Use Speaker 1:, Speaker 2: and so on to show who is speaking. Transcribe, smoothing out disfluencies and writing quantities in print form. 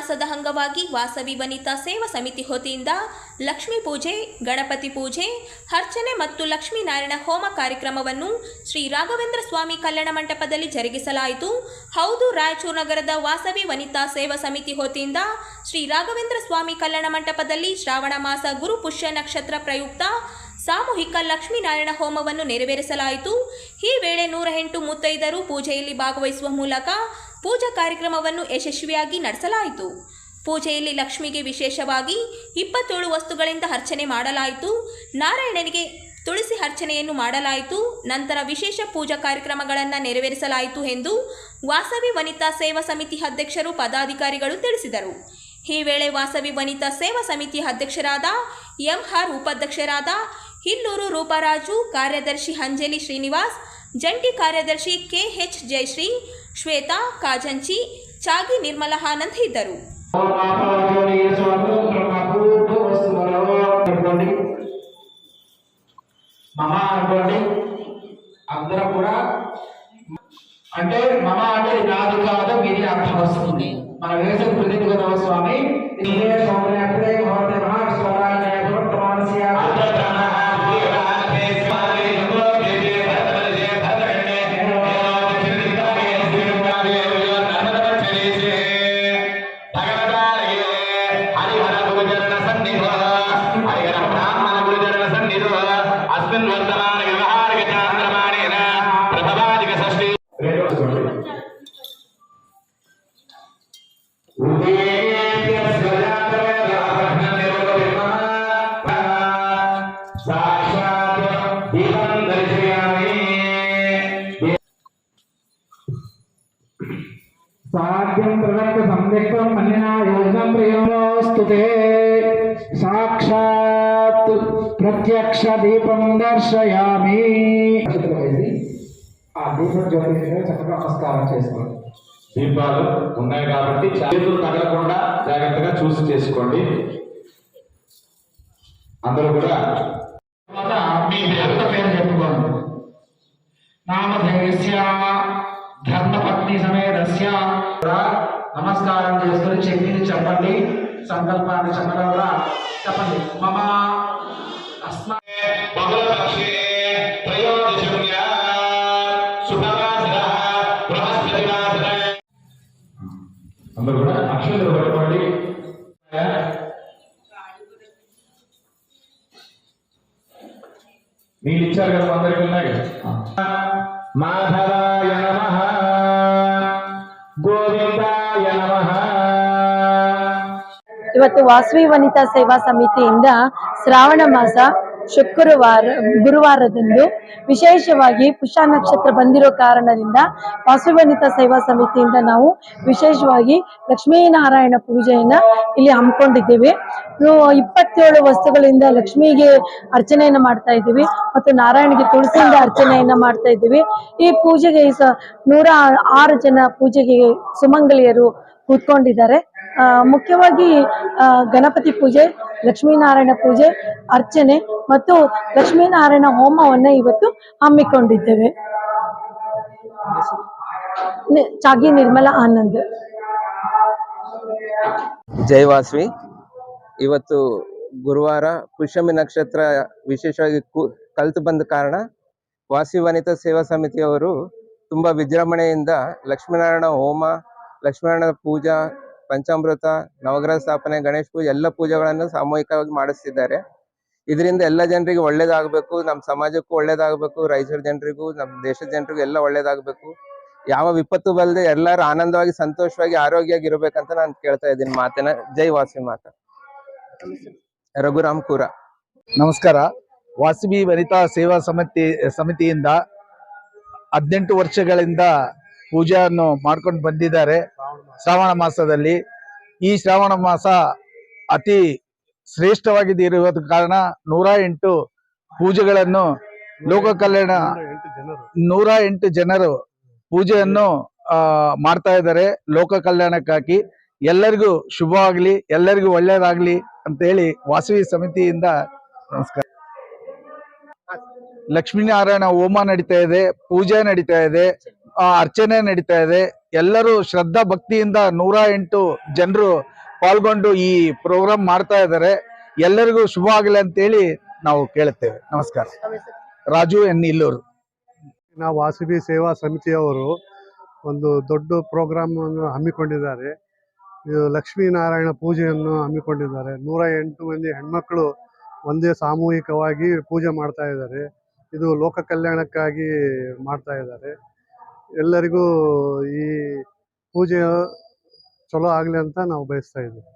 Speaker 1: ಮಾಸದ ಅಂಗವಾಗಿ ವಾಸವಿ ವನಿತಾ ಸೇವಾ ಸಮಿತಿ ವತಿಯಿಂದ ಲಕ್ಷ್ಮೀ ಪೂಜೆ, ಗಣಪತಿ ಪೂಜೆ, ಅರ್ಚನೆ ಮತ್ತು ಲಕ್ಷ್ಮೀನಾರಾಯಣ ಹೋಮ ಕಾರ್ಯಕ್ರಮವನ್ನು ಶ್ರೀ ರಾಘವೇಂದ್ರ ಸ್ವಾಮಿ ಕಲ್ಯಾಣ ಮಂಟಪದಲ್ಲಿ ಜರುಗಿಸಲಾಯಿತು. ಹೌದು, ರಾಯಚೂರು ನಗರದ ವಾಸವಿ ವನಿತಾ ಸೇವಾ ಸಮಿತಿ ವತಿಯಿಂದ ಶ್ರೀ ರಾಘವೇಂದ್ರ ಸ್ವಾಮಿ ಕಲ್ಯಾಣ ಮಂಟಪದಲ್ಲಿ ಶ್ರಾವಣ ಮಾಸ ಗುರು ಪುಷ್ಯ ನಕ್ಷತ್ರ ಪ್ರಯುಕ್ತ ಸಾಮೂಹಿಕ ಲಕ್ಷ್ಮೀನಾರಾಯಣ ಹೋಮವನ್ನು ನೆರವೇರಿಸಲಾಯಿತು. ಈ ವೇಳೆ 108 ಮುತ್ತೈದರು ಪೂಜೆಯಲ್ಲಿ ಭಾಗವಹಿಸುವ ಮೂಲಕ ಪೂಜಾ ಕಾರ್ಯಕ್ರಮವನ್ನು ಯಶಸ್ವಿಯಾಗಿ ನಡೆಸಲಾಯಿತು. ಪೂಜೆಯಲ್ಲಿ ಲಕ್ಷ್ಮಿಗೆ ವಿಶೇಷವಾಗಿ 27 ವಸ್ತುಗಳಿಂದ ಅರ್ಚನೆ ಮಾಡಲಾಯಿತು. ನಾರಾಯಣನಿಗೆ ತುಳಸಿ ಅರ್ಚನೆಯನ್ನು ಮಾಡಲಾಯಿತು. ನಂತರ ವಿಶೇಷ ಪೂಜಾ ಕಾರ್ಯಕ್ರಮಗಳನ್ನು ನೆರವೇರಿಸಲಾಯಿತು ಎಂದು ವಾಸವಿ ವನಿತಾ ಸೇವಾ ಸಮಿತಿ ಅಧ್ಯಕ್ಷರು, ಪದಾಧಿಕಾರಿಗಳು ತಿಳಿಸಿದರು. ಈ ವೇಳೆ ವಾಸವಿ ವನಿತಾ ಸೇವಾ ಸಮಿತಿ ಅಧ್ಯಕ್ಷರಾದ ಎಂಆರ್, ಉಪಾಧ್ಯಕ್ಷರಾದ ಹಿಲ್ಲೂರು ರೂಪರಾಜು, ಕಾರ್ಯದರ್ಶಿ ಅಂಜಲಿ ಶ್ರೀನಿವಾಸ್, ಜಂಟಿ ಕಾರ್ಯದರ್ಶಿ ಕೆಎಚ್ ಜಯಶ್ರೀ, ಶ್ವೇತಾ ಕಾಜಂಚಿ, ಚಾಗಿ ನಿರ್ಮಲಾ ಆನಂದ್ ಇದ್ದರು.
Speaker 2: అందరూ కూడా అంటే మమ అంటే నాది కాదు మీది అర్థం వస్తుంది. మన వేసే ప్రతిగత స్వామి ఇదే సోమయాత్రే భవతే మహాస్వరాయ భక్తమానస్య साध्यं प्रवक्त संदिग्धं मन्यना योजनं प्रियोस्तुते साक्षात् प्रत्यक्ष दीपं दर्शयामि. ఆ దీపం జ్యోతిని చక్కగా నమస్కారం చేసుకోండి.
Speaker 3: దీపాలు ఉన్నాయి కాబట్టి చేతులు తగలకుండా జాగ్రత్తగా చూసి చేసుకోండి. అందరూ కూడా
Speaker 2: మీ భర్త పేరు చెప్పుకోండి. నామధేయస్య ధర్మపత్ని సమేతస్య నమస్కారం చేసుకుని శక్తిని చెప్పండి. సంకల్పాన్ని చక్కగా చెప్పండి. మమ అస్మా బహుళపక్షే త్రయోదశమ్య శుభవాసర బృహస్పతివాసర.
Speaker 3: అందరూ కూడా అక్షంతలు పట్టుకోండి. నీళ్ళు ఇచ్చారు కదా అందరికీ ఉన్నాయి. మాధవాయ నమః, ಗೋವಿಂದಾಯ ನಮಃ.
Speaker 4: ಇವತ್ತು ವಾಸವಿ ವನಿತಾ ಸೇವಾ ಸಮಿತಿಯಿಂದ ಶ್ರಾವಣ ಮಾಸ ಗುರುವಾರದಂದು ವಿಶೇಷವಾಗಿ ಪುಷ್ಯ ನಕ್ಷತ್ರ ಬಂದಿರೋ ಕಾರಣದಿಂದ ವಾಸವಿ ವನಿತಾ ಸೇವಾ ಸಮಿತಿಯಿಂದ ನಾವು ವಿಶೇಷವಾಗಿ ಲಕ್ಷ್ಮೀನಾರಾಯಣ ಪೂಜೆಯನ್ನ ಇಲ್ಲಿ ಹಮ್ಮಿಕೊಂಡಿದ್ದೀವಿ. 27 ವಸ್ತುಗಳಿಂದ ಲಕ್ಷ್ಮಿಗೆ ಅರ್ಚನೆಯನ್ನ ಮಾಡ್ತಾ ಇದ್ದೀವಿ ಮತ್ತು ನಾರಾಯಣಿಗೆ ತುಳಸಿಯಿಂದ ಅರ್ಚನೆಯನ್ನ ಮಾಡ್ತಾ ಇದ್ದೀವಿ. ಈ ಪೂಜೆಗೆ 106 ಜನ ಪೂಜೆಗೆ ಸುಮಂಗಲಿಯರು ಕೂತ್ಕೊಂಡಿದ್ದಾರೆ. ಮುಖ್ಯವಾಗಿ ಗಣಪತಿ ಪೂಜೆ, ಲಕ್ಷ್ಮೀನಾರಾಯಣ ಪೂಜೆ, ಅರ್ಚನೆ ಮತ್ತು ಲಕ್ಷ್ಮೀನಾರಾಯಣ ಹೋಮವನ್ನ ಇವತ್ತು ಹಮ್ಮಿಕೊಂಡಿದ್ದೇವೆ. ಚಾಗಿ ನಿರ್ಮಲಾ ಆನಂದ್.
Speaker 5: ಜೈ ವಾಸವಿ. ಇವತ್ತು ಗುರುವಾರ ಪುಷ್ಯಮಿ ನಕ್ಷತ್ರ ವಿಶೇಷವಾಗಿ ಕಲಿತು ಬಂದ ಕಾರಣ ವಾಸವಿ ವನಿತಾ ಸೇವಾ ಸಮಿತಿಯವರು ತುಂಬ ವಿಜೃಂಭಣೆಯಿಂದ ಲಕ್ಷ್ಮೀನಾರಾಯಣ ಹೋಮ, ಲಕ್ಷ್ಮೀನಾರಾಯಣ ಪೂಜಾ, ಪಂಚಾಮೃತ, ನವಗ್ರಹ ಸ್ಥಾಪನೆ, ಗಣೇಶ ಪೂಜೆ ಎಲ್ಲ ಪೂಜೆಗಳನ್ನು ಸಾಮೂಹಿಕವಾಗಿ ಮಾಡಿಸ್ತಿದ್ದಾರೆ. ಇದರಿಂದ ಎಲ್ಲ ಜನರಿಗೆ ಒಳ್ಳೇದಾಗಬೇಕು, ನಮ್ಮ ಸಮಾಜಕ್ಕೂ ಒಳ್ಳೇದಾಗಬೇಕು, ರಾಯಚೂರು ಜನರಿಗೂ ನಮ್ಮ ದೇಶದ ಜನರಿಗೂ ಎಲ್ಲ ಒಳ್ಳೇದಾಗಬೇಕು, ಯಾವ ವಿಪತ್ತು ಬಲ್ಲದೆ ಎಲ್ಲರೂ ಆನಂದವಾಗಿ ಸಂತೋಷವಾಗಿ ಆರೋಗ್ಯವಾಗಿ ಇರಬೇಕಂತ ನಾನು ಕೇಳ್ತಾ ಇದ್ದೀನಿ ಮಾತನ್ನ. ಜೈ ವಾಸವಿ ಮಾತಾ. ರಘುರಾಮ್ ಕೂರ.
Speaker 6: ನಮಸ್ಕಾರ. ವಾಸವಿ ವನಿತಾ ಸೇವಾ ಸಮಿತಿಯಿಂದ 18 ವರ್ಷಗಳಿಂದ ಪೂಜೆಯನ್ನು ಮಾಡ್ಕೊಂಡು ಬಂದಿದ್ದಾರೆ. ಶ್ರಾವಣ ಮಾಸದಲ್ಲಿ ಈ ಶ್ರಾವಣ ಮಾಸ ಅತಿ ಶ್ರೇಷ್ಠವಾಗಿರುವ ಕಾರಣ 108 ಪೂಜೆಗಳನ್ನು ಲೋಕ ಕಲ್ಯಾಣ 108 ಜನರು ಪೂಜೆಯನ್ನು ಮಾಡ್ತಾ ಇದ್ದಾರೆ. ಲೋಕ ಕಲ್ಯಾಣಕ್ಕಾಗಿ ಎಲ್ಲರಿಗೂ ಶುಭವಾಗಲಿ, ಎಲ್ಲರಿಗೂ ಒಳ್ಳೇದಾಗ್ಲಿ ಅಂತ ಹೇಳಿ ವಾಸವಿ ಸಮಿತಿಯಿಂದ ನಮಸ್ಕಾರ. ಲಕ್ಷ್ಮೀನಾರಾಯಣ ಹೋಮ ನಡೀತಾ ಇದೆ, ಪೂಜೆ ನಡೀತಾ ಇದೆ, ಅರ್ಚನೆ ನಡೀತಾ ಇದೆ. ಎಲ್ಲರೂ ಶ್ರದ್ಧಾ ಭಕ್ತಿಯಿಂದ 108 ಜನರು ಪಾಲ್ಗೊಂಡು ಈ ಪ್ರೋಗ್ರಾಮ್ ಮಾಡ್ತಾ ಇದ್ದಾರೆ. ಎಲ್ಲರಿಗೂ ಶುಭ ಆಗಲಿ ಅಂತೇಳಿ ನಾವು ಕೇಳುತ್ತೇವೆ. ನಮಸ್ಕಾರ. ರಾಜು ಎನ್ ಇಲ್ಲೂರು.
Speaker 7: ನಾವು ವಾಸವಿ ಸೇವಾ ಸಮಿತಿಯವರು ಒಂದು ದೊಡ್ಡ ಪ್ರೋಗ್ರಾಮ್ ಅನ್ನು ಹಮ್ಮಿಕೊಂಡಿದ್ದಾರೆ. ಇದು ಲಕ್ಷ್ಮೀನಾರಾಯಣ ಪೂಜೆಯನ್ನು ಹಮ್ಮಿಕೊಂಡಿದ್ದಾರೆ. 108 ಮಂದಿ ಹೆಣ್ಮಕ್ಳು ಒಂದೇ ಸಾಮೂಹಿಕವಾಗಿ ಪೂಜೆ ಮಾಡ್ತಾ ಇದ್ದಾರೆ. ಇದು ಲೋಕ ಕಲ್ಯಾಣಕ್ಕಾಗಿ ಮಾಡ್ತಾ ಇದ್ದಾರೆ. ಎಲ್ಲರಿಗೂ ಈ ಪೂಜೆ ಚಲೋ ಆಗಲಿ ಅಂತ ನಾವು ಬಯಸ್ತಾ ಇದ್ದೀವಿ.